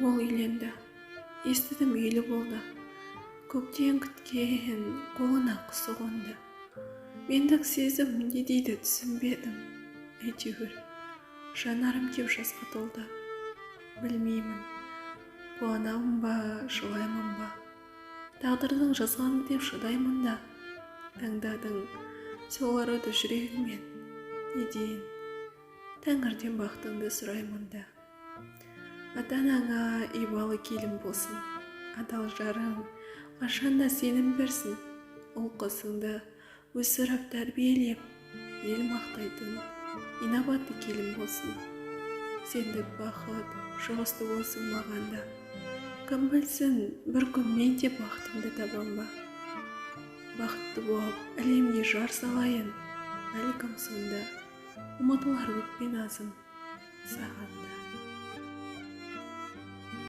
Ол үйленді. Естідім үйлі болды. Көктен күткен қолына құсы қонды. Мендік сезім не дейді түсінбедім. Әйтеуір жанарым кеу жасқа толды. Білмеймін, қуанамын ба, жылаймын ба. Тағдырдың жазғаны деп шыдаймын да. Таңдадың сол аруда жүрегімен. Не дейін, тәңірден бақытыңды сұраймын да. Ата-анаңа ибалы келін болсын. Адал жарың қашанда сенім берсін. Ол қызыңды өсіріп тәрбиелеп, ел мақтайтын инабатты келін болсын. Сендік бақыт жұғысты болсын мағанда. Кім білсін, бір күн мен де бақытымды табам ба. Бақытты болып әлемге жар салайын. Бәлкім сонда ұмытылар өкпе назым саған да.